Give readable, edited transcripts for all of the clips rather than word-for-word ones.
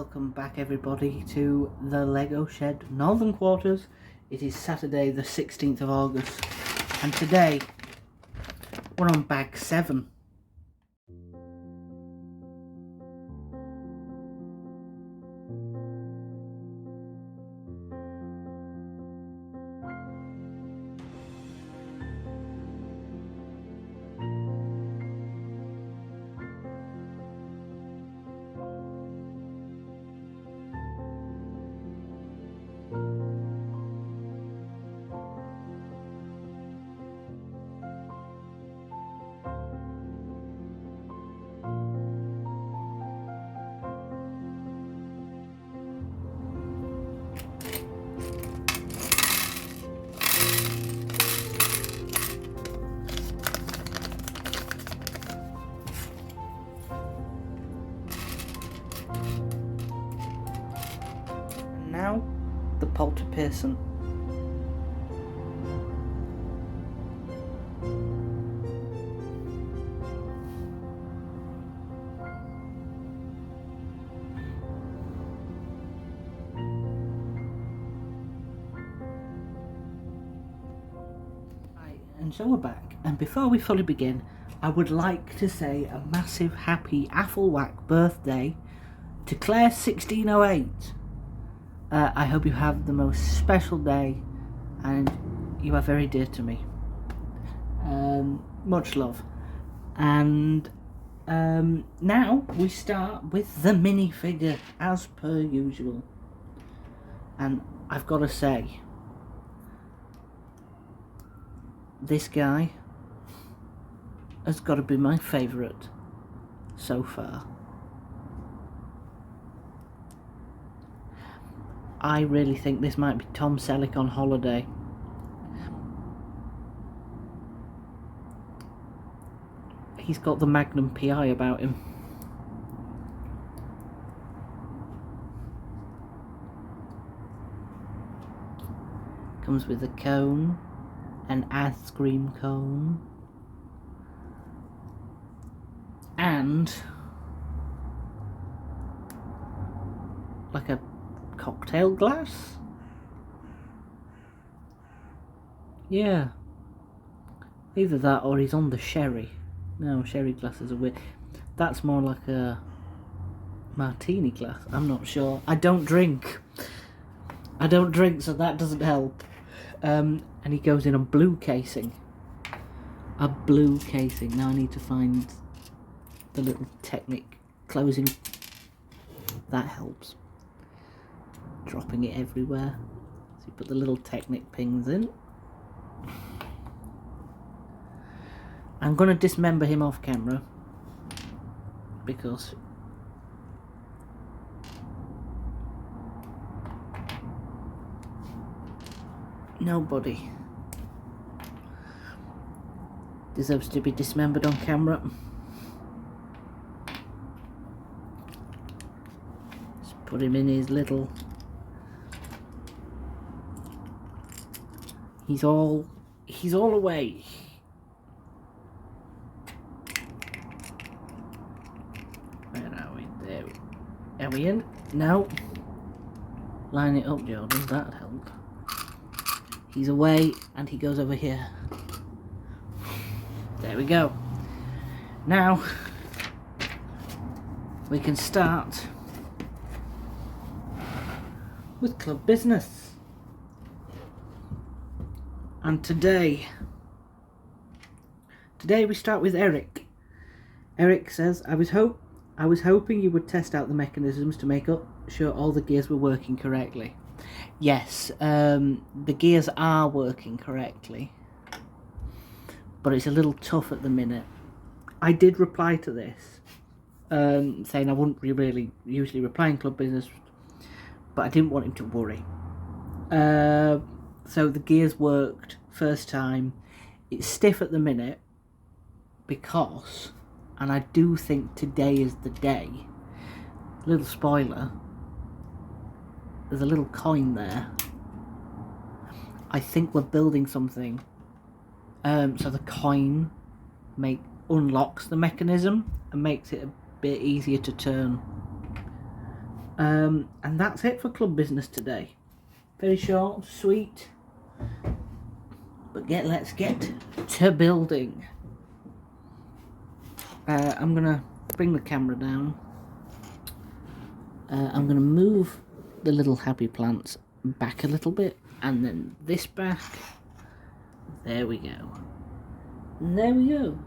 Welcome back everybody to the Lego Shed Northern Quarters. It is Saturday the 16th of August and today we're on bag 7. Now, the Polter Pearson. And so we're back, and before we fully begin, I would like to say a massive happy Afflewhack birthday to Claire 1608. I hope you have the most special day and you are very dear to me. Much love. And now we start with the minifigure as per usual. And I've got to say, this guy has got to be my favourite so far. I really think this might be Tom Selleck on holiday. He's got the Magnum PI about him. Comes with a cone, an ice cream cone, and like a cocktail glass? Yeah. Either that or he's on the sherry. No, sherry glasses are weird. That's more like a martini glass. I'm not sure. I don't drink. So that doesn't help. And he goes in a blue casing. A blue casing. Now I need to find the little Technic closing. That helps. Dropping it everywhere. So you put the little Technic pins in. I'm going to dismember him off camera because nobody deserves to be dismembered on camera. Just put him in his little... He's all away. Where are we? There. Are we in? No. Line it up, Jordan. That'd help. He's away, and he goes over here. There we go. Now we can start with club business. And today we start with Eric. Eric says, I was hoping you would test out the mechanisms to make sure all the gears were working correctly. Yes, the gears are working correctly, but it's a little tough at the minute. I did reply to this, saying I wouldn't really usually reply in club business, but I didn't want him to worry. So the gears worked first time. It's stiff at the minute because, and I do think today is the day, little spoiler, there's a little coin there. I think we're building something so the coin unlocks the mechanism and makes it a bit easier to turn. And that's it for club business today. Very short, sweet. But let's get to building. I'm gonna bring the camera down. I'm gonna move the little happy plants back a little bit, and then this back. There we go. There we go.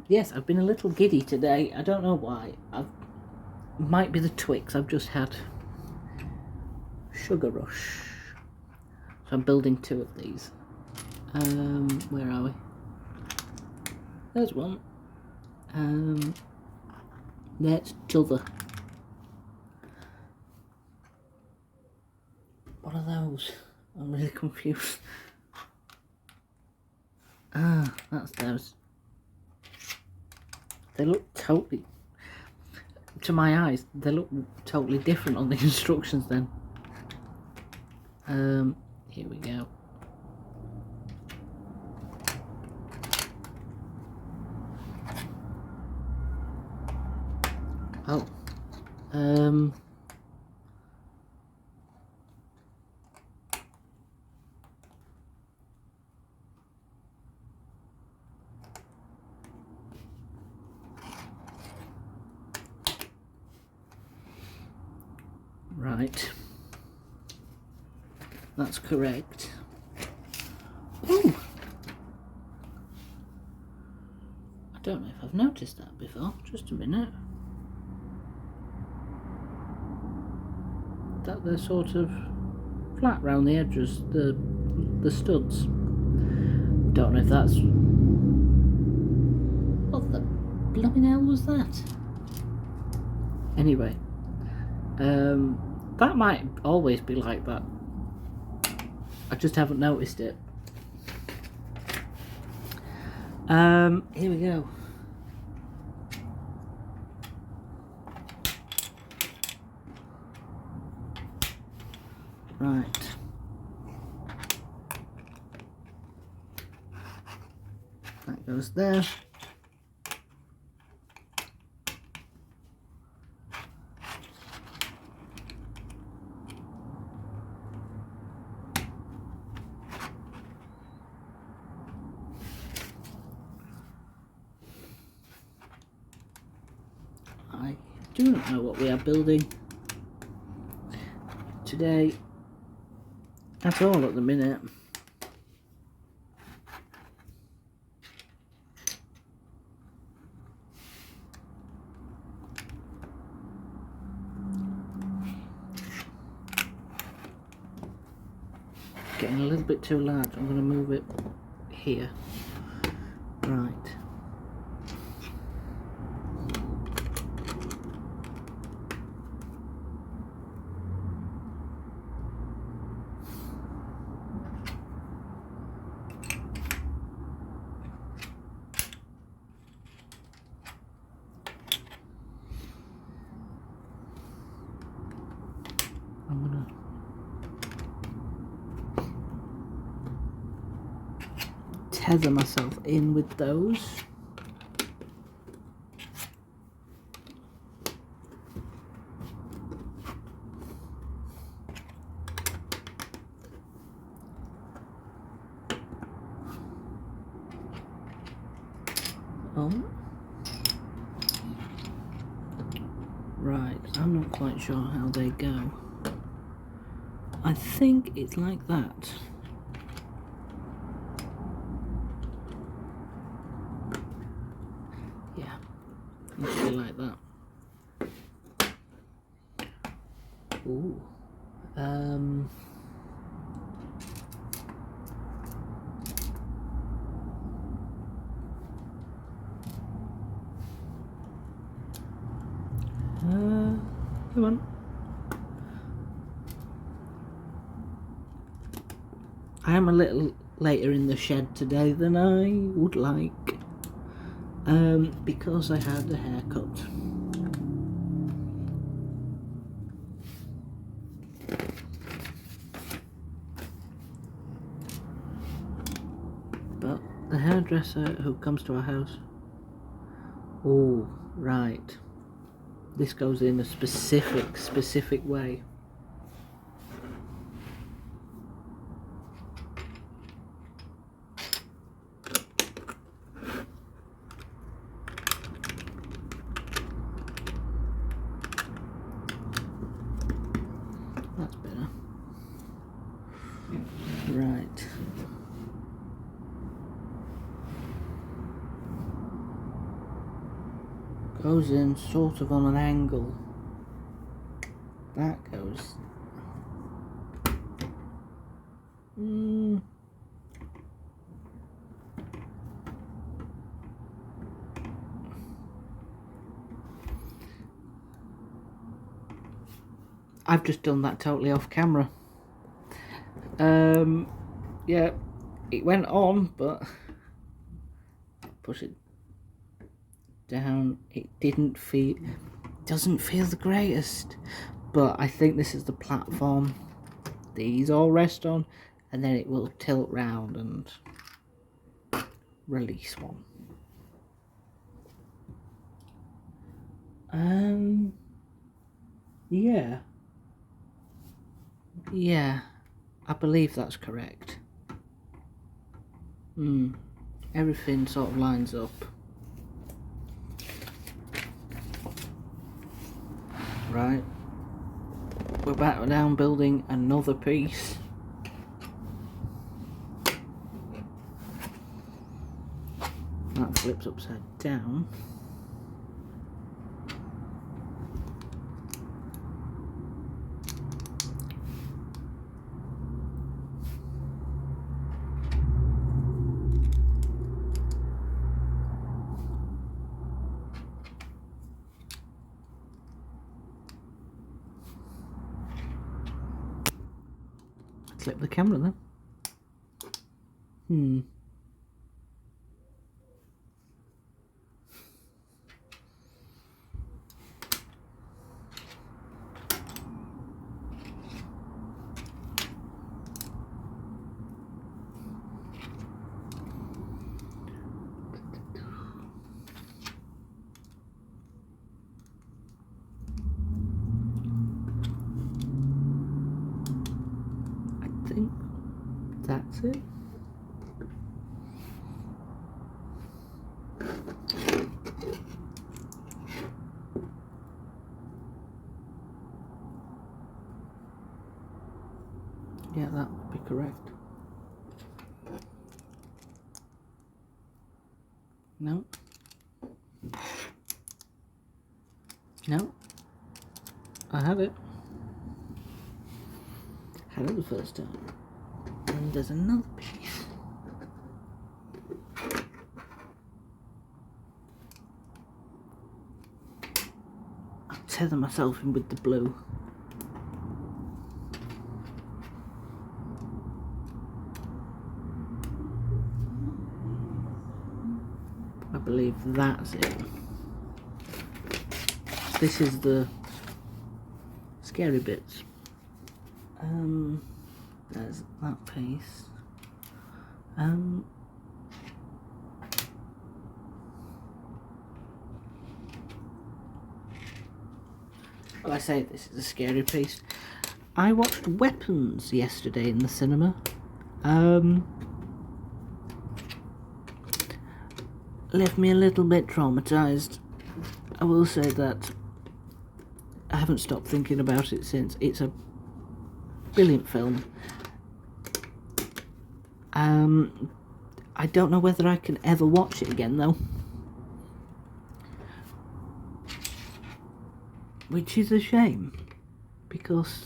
Yes, I've been a little giddy today. I don't know why. Might be the Twix. I've just had sugar rush. So I'm building 2 of these. Where are we? There's one. There's t'other. What are those? I'm really confused. Ah, that's those. They look totally, to my eyes, they look totally different on the instructions then. Here we go. Oh. Right. That's correct. Ooh. I don't know if I've noticed that before. Just a minute. That they're sort of flat round the edges, the studs. Don't know if that's... What the blooming hell was that? Anyway. That might always be like that. I just haven't noticed it. Here we go. Right. That goes there. I do not know what we are building today at all at the minute. Getting a little bit too large. I'm going to move it here. Right. I'm going to tether myself in with those. Oh. Right, I'm not quite sure how they go. I think it's like that. Yeah, it should be like that. Ooh. Come on. I am a little later in the shed today than I would like, because I had a haircut. But the hairdresser who comes to our house Oh, right. This goes in a specific way. That's better. Right. Goes in sort of on an angle. That goes. I've just done that totally off camera. Yeah, it went on, but push it down. It doesn't feel the greatest, but I think this is the platform these all rest on, and then it will tilt round and release one. Yeah, I believe that's correct. Everything sort of lines up. Right, we're back down building another piece. That flips upside down. Flip the camera then. I think that's it. Yeah, that would be correct. No. No. I have it. Had it the first time. And there's another piece. I'll tether myself in with the blue. I believe that's it. This is the scary bits. There's that piece. Well, I say this is a scary piece. I watched Weapons yesterday in the cinema. Left me a little bit traumatised. I will say that I haven't stopped thinking about it since. It's a brilliant film. I don't know whether I can ever watch it again though. Which is a shame, because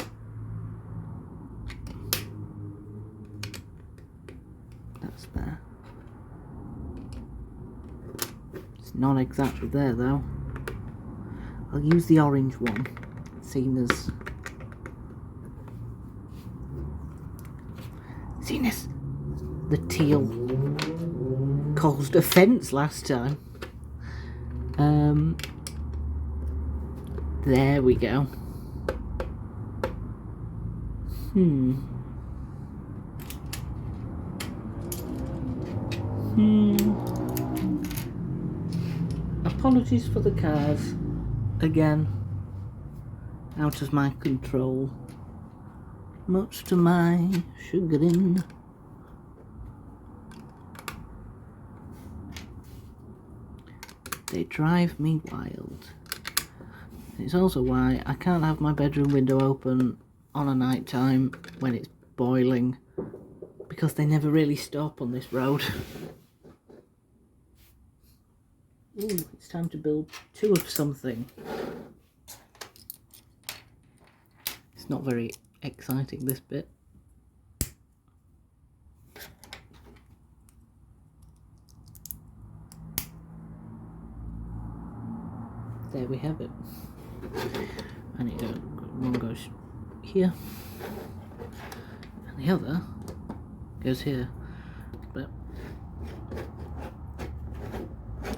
that's there. It's not exactly there though. I'll use the orange one, seen as the teal caused offence last time. There we go. apologies for the cars. Again, out of my control. Much to my chagrin. They drive me wild. It's also why I can't have my bedroom window open on a night time when it's boiling, because they never really stop on this road. Ooh, it's time to build 2 of something. It's not very exciting, this bit. There we have it. And one goes here, and the other goes here. But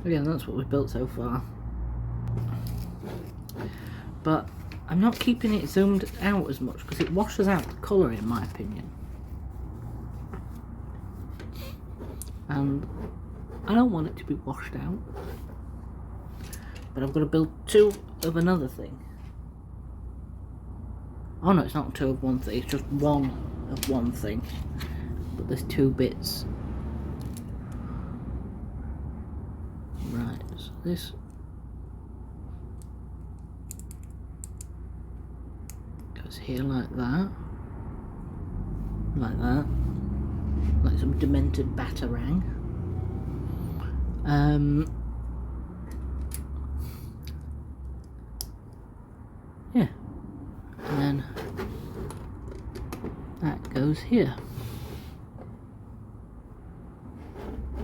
again, that's what we've built so far. But I'm not keeping it zoomed out as much because it washes out the colour, in my opinion. And I don't want it to be washed out. But I've got to build 2 of another thing. Oh no, it's not 2 of one thing, it's just 1 of one thing. But there's 2 bits. Right, so this goes here like that. Like that. Like some demented batarang. Yeah. And then that goes here.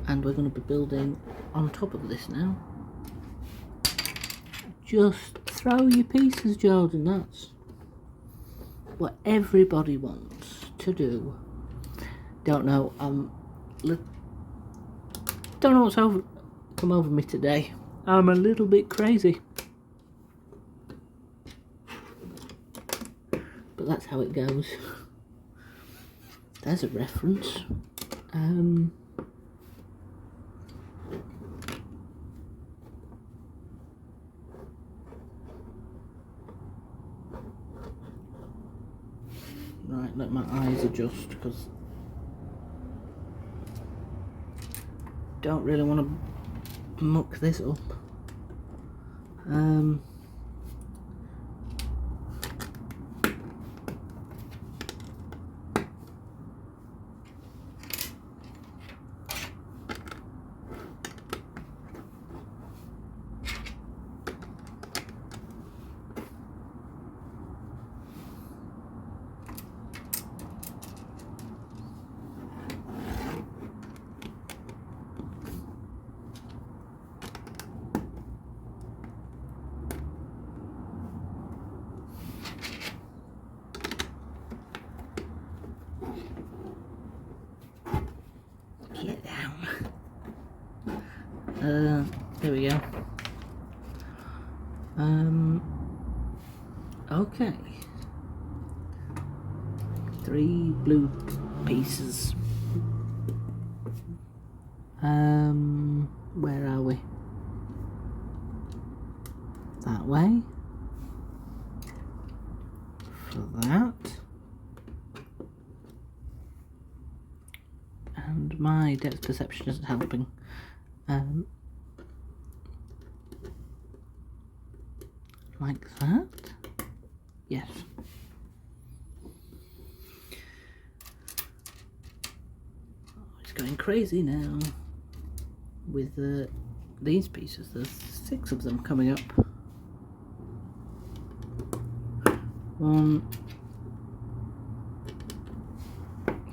And we're going to be building on top of this now. Just throw your pieces, Jordan. That's what everybody wants to do. Don't know. Don't know what's come over me today. I'm a little bit crazy. But that's how it goes. There's a reference. Right, let my eyes adjust because don't really want to muck this up. Get down. There we go. Okay. 3 blue pieces. Where are we? That way. For that. And my depth perception isn't helping. Like that. Yes. Oh, it's going crazy now with these pieces. There's 6 of them coming up. 1,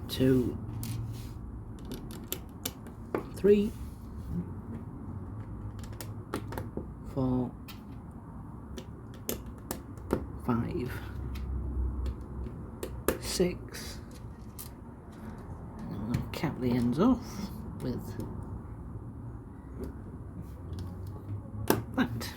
2, 3, 4, 5, 6, and I'm going to cap the ends off with that.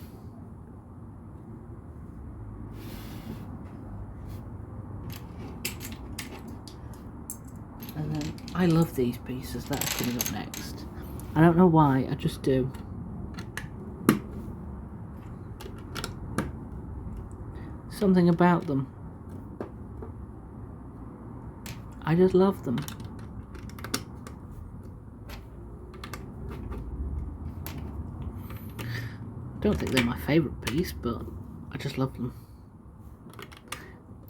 And then I love these pieces that are coming up next. I don't know why, I just do. something about them. I just love them. Don't think they're my favourite piece, but I just love them.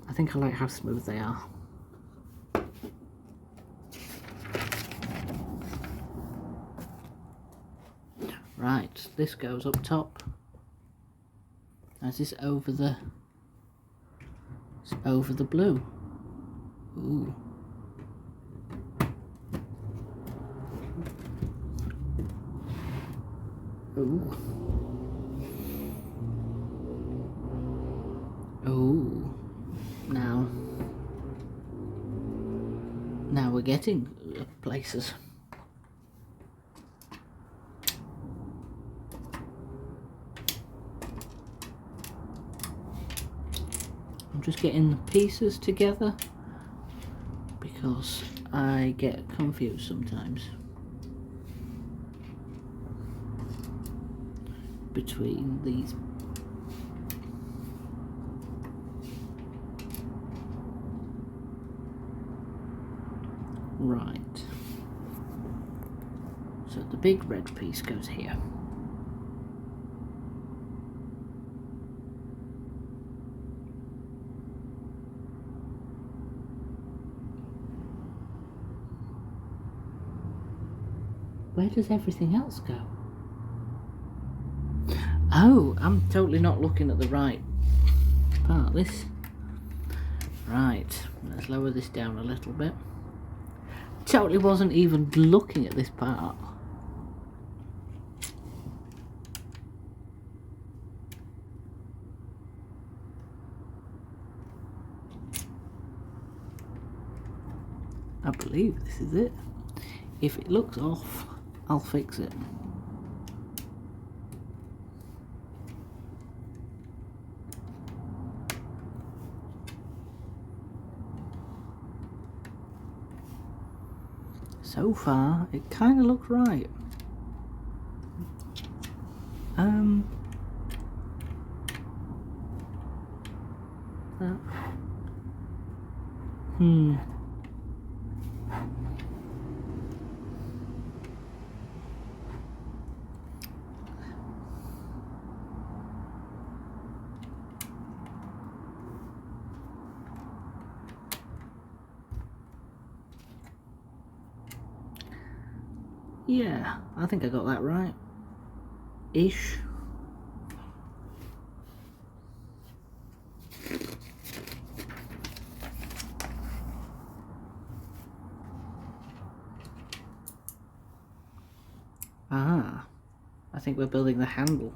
I think I like how smooth they are. Right, this goes up top. Is this over the... It's over the blue. Ooh. Ooh. Ooh. Now we're getting places. I'm just getting the pieces together because I get confused sometimes between these. Right, so the big red piece goes here. Where does everything else go? Oh, I'm totally not looking at the right part. This. Right, let's lower this down a little bit. Totally wasn't even looking at this part. I believe this is it. If it looks off, I'll fix it. So far, it kind of looks right. Yeah, I think I got that right. Ish. Ah, I think we're building the handle.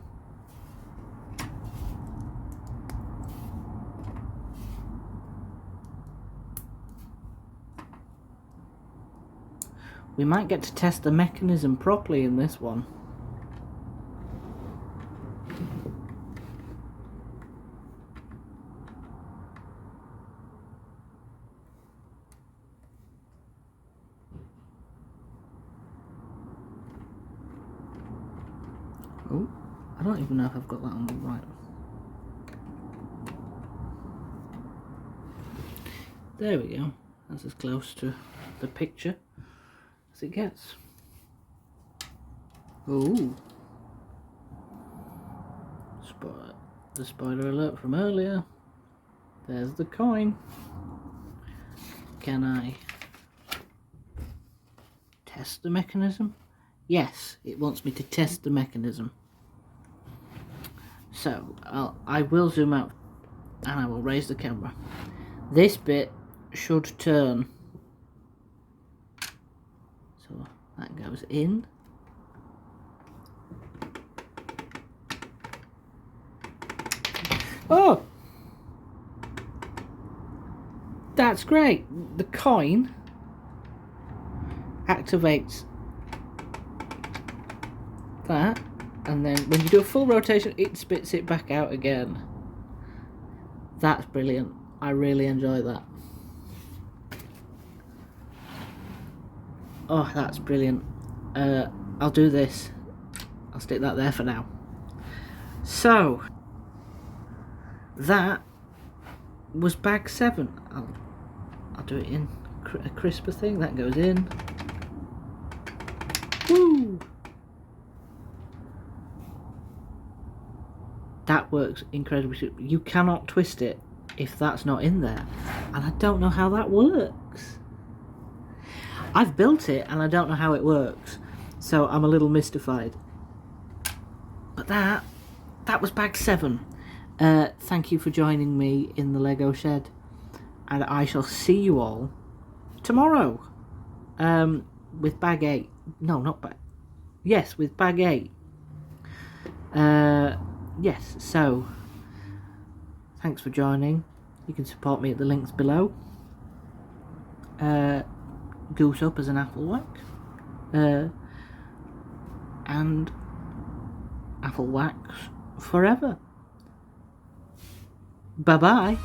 We might get to test the mechanism properly in this one. Oh, I don't even know if I've got that on the right. There we go. That's as close to the picture as it gets. Ooh. The spoiler alert from earlier. There's the coin. Can I test the mechanism? Yes, it wants me to test the mechanism. So, I will zoom out and I will raise the camera. This bit should turn. So that goes in. Oh! That's great. The coin activates that, and then when you do a full rotation, it spits it back out again. That's brilliant. I really enjoy that. Oh, that's brilliant. I'll do this. I'll stick that there for now. So, that was bag 7. I'll do it in a crisper thing. That goes in. Woo! That works incredibly. You cannot twist it if that's not in there. And I don't know how that works. I've built it and I don't know how it works. So I'm a little mystified. But that was bag 7. Thank you for joining me in the Lego shed. And I shall see you all tomorrow. With bag 8. No, not bag. Yes, with bag 8. Yes, so thanks for joining. You can support me at the links below. Goose up as an apple whack. And apple wax forever. Bye bye.